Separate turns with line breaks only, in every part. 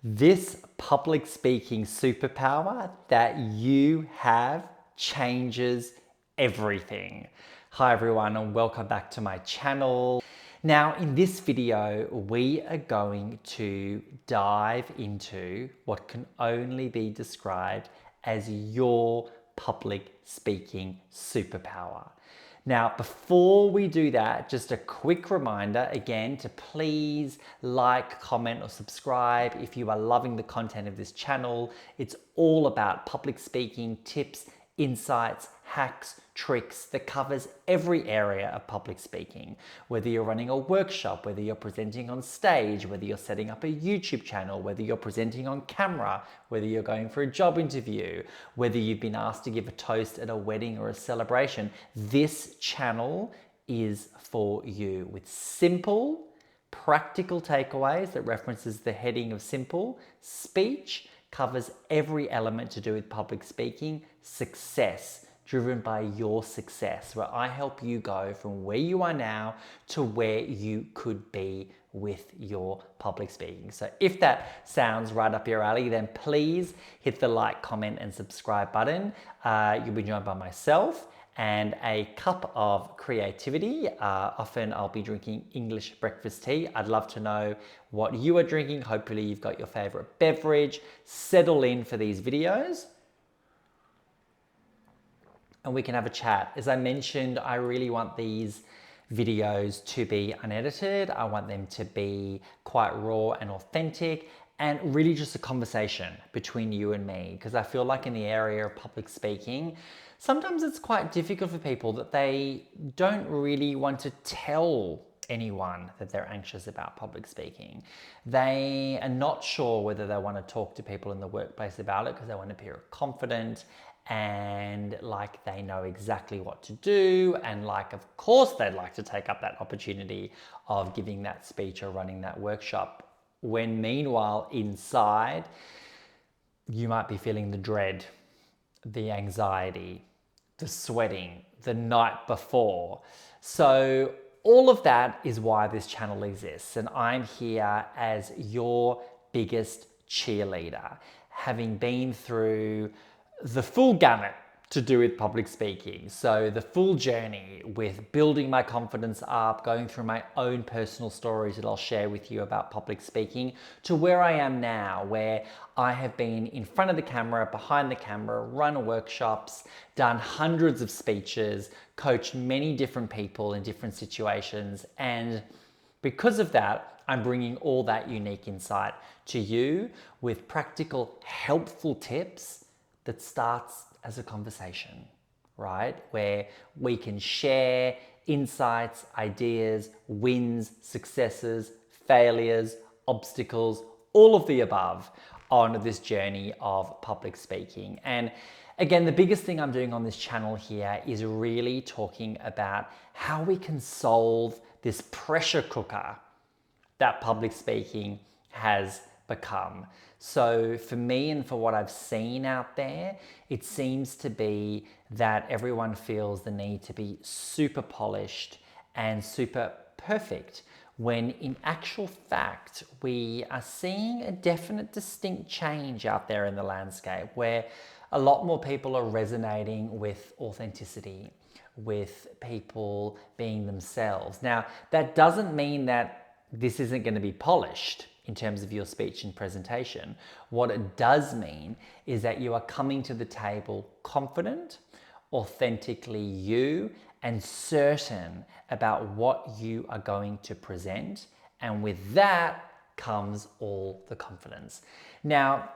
This public speaking superpower that you have changes everything. Hi everyone and welcome back to my channel. Now in this video, we are going to dive into what can only be described as your public speaking superpower. Now, before we do that, just a quick reminder again to please like, comment, or subscribe if you are loving the content of this channel. It's all about public speaking tips, insights, hacks, tricks that covers every area of public speaking. Whether you're running a workshop, whether you're presenting on stage, whether you're setting up a YouTube channel, whether you're presenting on camera, whether you're going for a job interview, whether you've been asked to give a toast at a wedding or a celebration, this channel is for you with simple, practical takeaways that references the heading of simple speech, covers every element to do with public speaking, success, driven by your success, where I help you go from where you are now to where you could be with your public speaking. So if that sounds right up your alley, then please hit the like, comment, and subscribe button. You'll be joined by myself and a cup of creativity. Often I'll be drinking English breakfast tea. I'd love to know what you are drinking. Hopefully you've got your favorite beverage. Settle in for these videos and we can have a chat. As I mentioned, I really want these videos to be unedited. I want them to be quite raw and authentic and really just a conversation between you and me, because I feel like in the area of public speaking, sometimes it's quite difficult for people that they don't really want to tell anyone that they're anxious about public speaking. They are not sure whether they want to talk to people in the workplace about it because they want to appear confident and like they know exactly what to do, and like of course they'd like to take up that opportunity of giving that speech or running that workshop, when meanwhile inside you might be feeling the dread, the anxiety, the sweating the night before. So all of that is why this channel exists, and I'm here as your biggest cheerleader, having been through the full gamut to do with public speaking. So the full journey with building my confidence up, going through my own personal stories that I'll share with you about public speaking, to where I am now, where I have been in front of the camera, behind the camera, run workshops, done hundreds of speeches, coached many different people in different situations. And because of that, I'm bringing all that unique insight to you with practical, helpful tips that starts as a conversation, right? Where we can share insights, ideas, wins, successes, failures, obstacles, all of the above on this journey of public speaking. And again, the biggest thing I'm doing on this channel here is really talking about how we can solve this pressure cooker that public speaking has become. So for me and for what I've seen out there, it seems to be that everyone feels the need to be super polished and super perfect, when in actual fact, we are seeing a definite distinct change out there in the landscape, where a lot more people are resonating with authenticity, with people being themselves. Now, that doesn't mean that this isn't going to be polished in terms of your speech and presentation. What it does mean is that you are coming to the table confident, authentically you, and certain about what you are going to present. And with that comes all the confidence. Now,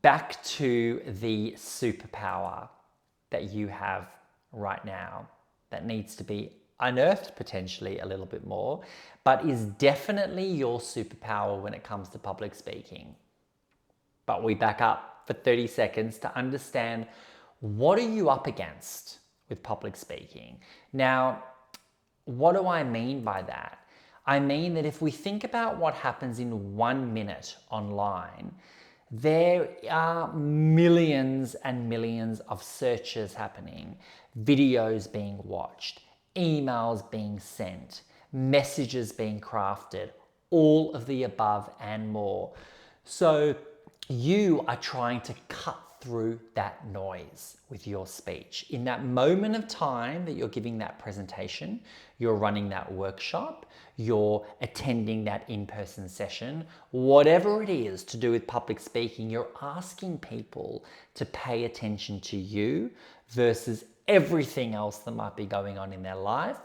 back to the superpower that you have right now that needs to be unearthed potentially a little bit more, but is definitely your superpower when it comes to public speaking. But we back up for 30 seconds to understand, what are you up against with public speaking? Now, what do I mean by that? I mean that if we think about what happens in 1 minute online, there are millions and millions of searches happening, videos being watched, emails being sent, messages being crafted, all of the above and more. So you are trying to cut through that noise with your speech. In that moment of time that you're giving that presentation, you're running that workshop, you're attending that in-person session, whatever it is to do with public speaking, you're asking people to pay attention to you versus everything else that might be going on in their life.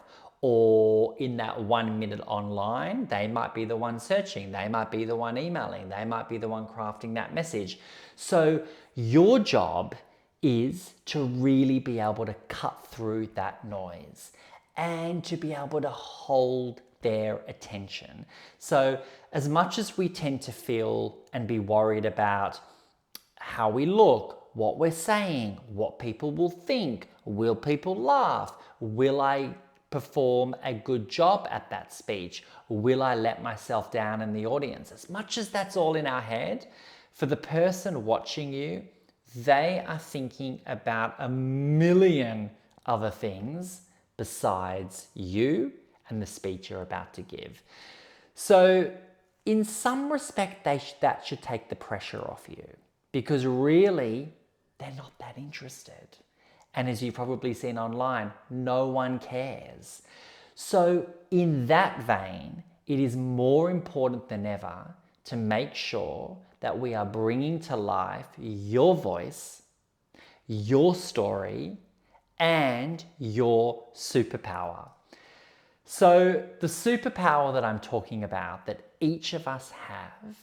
Or in that 1 minute online, they might be the one searching, they might be the one emailing, they might be the one crafting that message. So your job is to really be able to cut through that noise and to be able to hold their attention. So as much as we tend to feel and be worried about how we look, what we're saying, what people will think, will people laugh, will I perform a good job at that speech, will I let myself down in the audience? As much as that's all in our head, for the person watching you, they are thinking about a million other things besides you and the speech you're about to give. So in some respect, that should take the pressure off you, because really they're not that interested. And as you've probably seen online, no one cares. So in that vein, it is more important than ever to make sure that we are bringing to life your voice, your story, and your superpower. So the superpower that I'm talking about, that each of us have,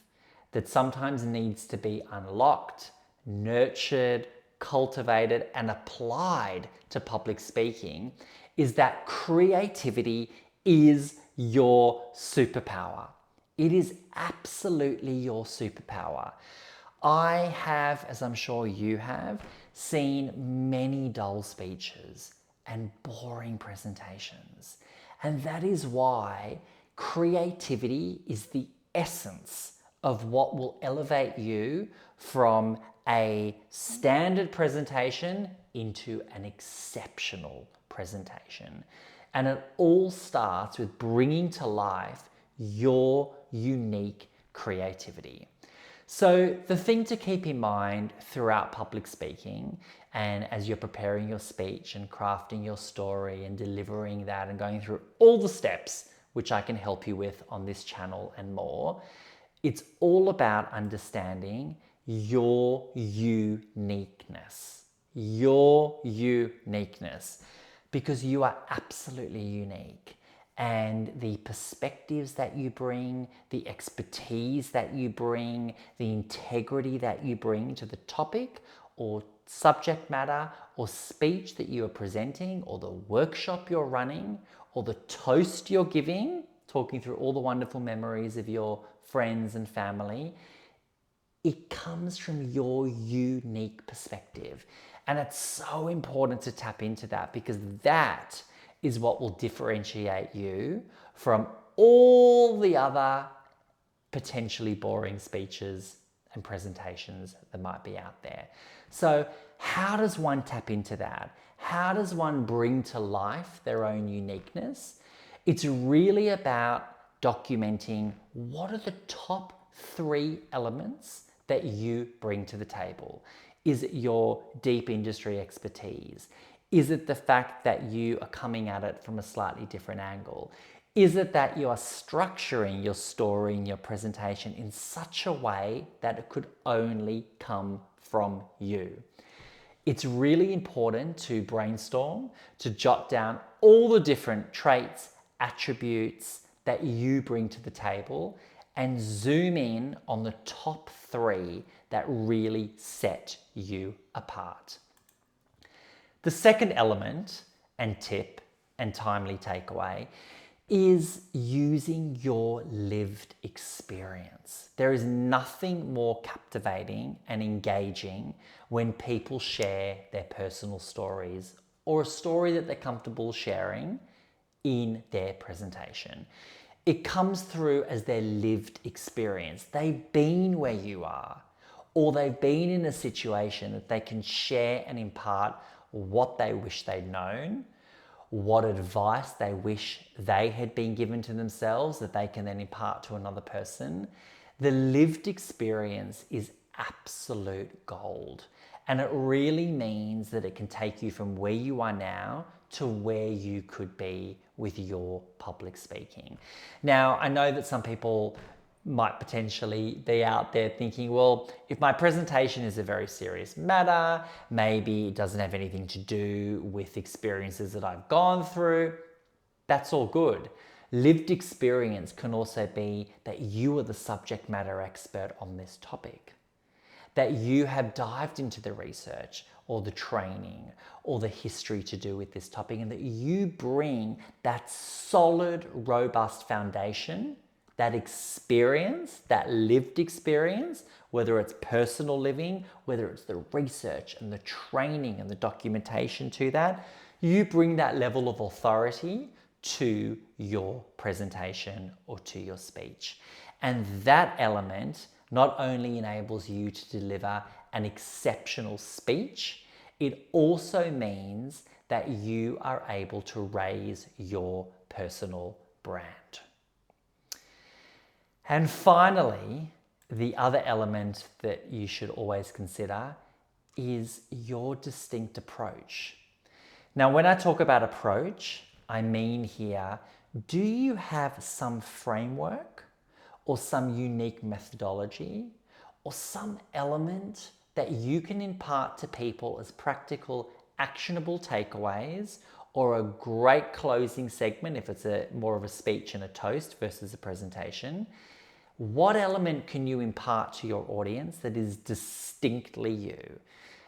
that sometimes needs to be unlocked, nurtured, cultivated, and applied to public speaking, is that creativity is your superpower. It is absolutely your superpower. I have, as I'm sure you have, seen many dull speeches and boring presentations. And that is why creativity is the essence of what will elevate you from a standard presentation into an exceptional presentation. And it all starts with bringing to life your unique creativity. So the thing to keep in mind throughout public speaking, and as you're preparing your speech and crafting your story and delivering that and going through all the steps, which I can help you with on this channel and more, it's all about understanding your uniqueness. Your uniqueness. Because you are absolutely unique. And the perspectives that you bring, the expertise that you bring, the integrity that you bring to the topic or subject matter or speech that you are presenting, or the workshop you're running, or the toast you're giving, talking through all the wonderful memories of your friends and family, it comes from your unique perspective. And it's so important to tap into that, because that is what will differentiate you from all the other potentially boring speeches and presentations that might be out there. So how does one tap into that? How does one bring to life their own uniqueness? It's really about documenting what are the top 3 elements that you bring to the table. Is it your deep industry expertise? Is it the fact that you are coming at it from a slightly different angle? Is it that you are structuring your story and your presentation in such a way that it could only come from you? It's really important to brainstorm, to jot down all the different traits, attributes that you bring to the table, and zoom in on the top 3 that really set you apart. The second element and tip and timely takeaway is using your lived experience. There is nothing more captivating and engaging when people share their personal stories, or a story that they're comfortable sharing in their presentation. It comes through as their lived experience. They've been where you are, or they've been in a situation that they can share and impart what they wish they'd known, what advice they wish they had been given to themselves that they can then impart to another person. The lived experience is absolute gold. And it really means that it can take you from where you are now to where you could be with your public speaking. Now, I know that some people might potentially be out there thinking, well, if my presentation is a very serious matter, maybe it doesn't have anything to do with experiences that I've gone through, that's all good. Lived experience can also be that you are the subject matter expert on this topic, that you have dived into the research or the training or the history to do with this topic, and that you bring that solid, robust foundation, that experience, that lived experience, whether it's personal living, whether it's the research and the training and the documentation to that, you bring that level of authority to your presentation or to your speech. And that element not only enables you to deliver an exceptional speech, it also means that you are able to raise your personal brand. And finally, the other element that you should always consider is your distinct approach. Now, when I talk about approach, I mean here, do you have some framework or some unique methodology or some element that you can impart to people as practical, actionable takeaways, or a great closing segment if it's more of a speech and a toast versus a presentation? What element can you impart to your audience that is distinctly you?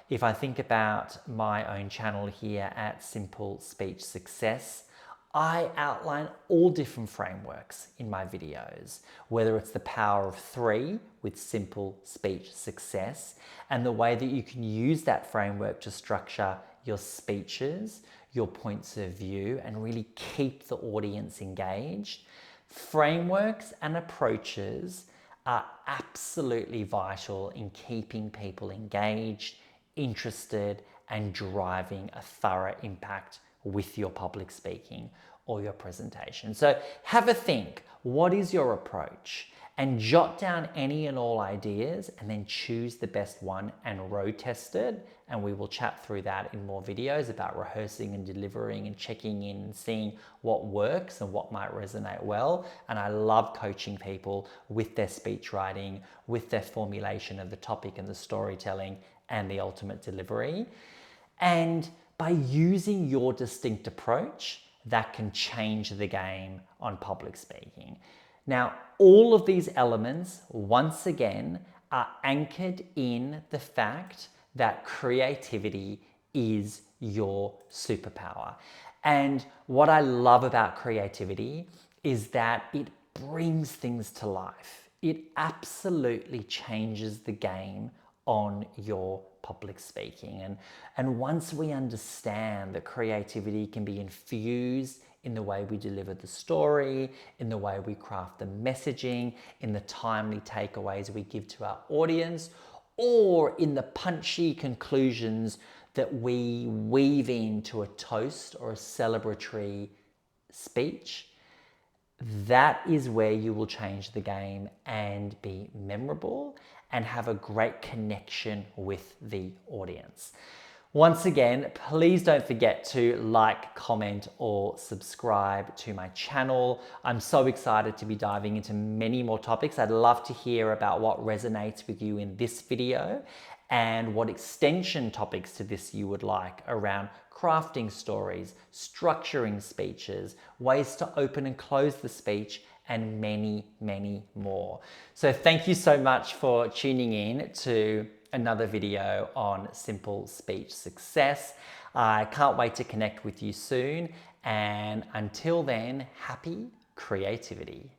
If I think about my own channel here at Simple Speech Success, I outline all different frameworks in my videos, whether it's the power of 3 with Simple Speech Success and the way that you can use that framework to structure your speeches, your points of view, and really keep the audience engaged. Frameworks and approaches are absolutely vital in keeping people engaged, interested, and driving a thorough impact with your public speaking or your presentation. So have a think, what is your approach? And jot down any and all ideas and then choose the best one and road test it. And we will chat through that in more videos about rehearsing and delivering and checking in and seeing what works and what might resonate well. And I love coaching people with their speech writing, with their formulation of the topic and the storytelling and the ultimate delivery. And by using your distinct approach, that can change the game on public speaking. Now, all of these elements, once again, are anchored in the fact that creativity is your superpower. And what I love about creativity is that it brings things to life. It absolutely changes the game on your public speaking. And once we understand that creativity can be infused in the way we deliver the story, in the way we craft the messaging, in the timely takeaways we give to our audience, or in the punchy conclusions that we weave into a toast or a celebratory speech, that is where you will change the game and be memorable and have a great connection with the audience. Once again, please don't forget to like, comment, or subscribe to my channel. I'm so excited to be diving into many more topics. I'd love to hear about what resonates with you in this video and what extension topics to this you would like around crafting stories, structuring speeches, ways to open and close the speech, and many, many more. So thank you so much for tuning in to another video on Simple Speech Success. I can't wait to connect with you soon. And until then, happy creativity.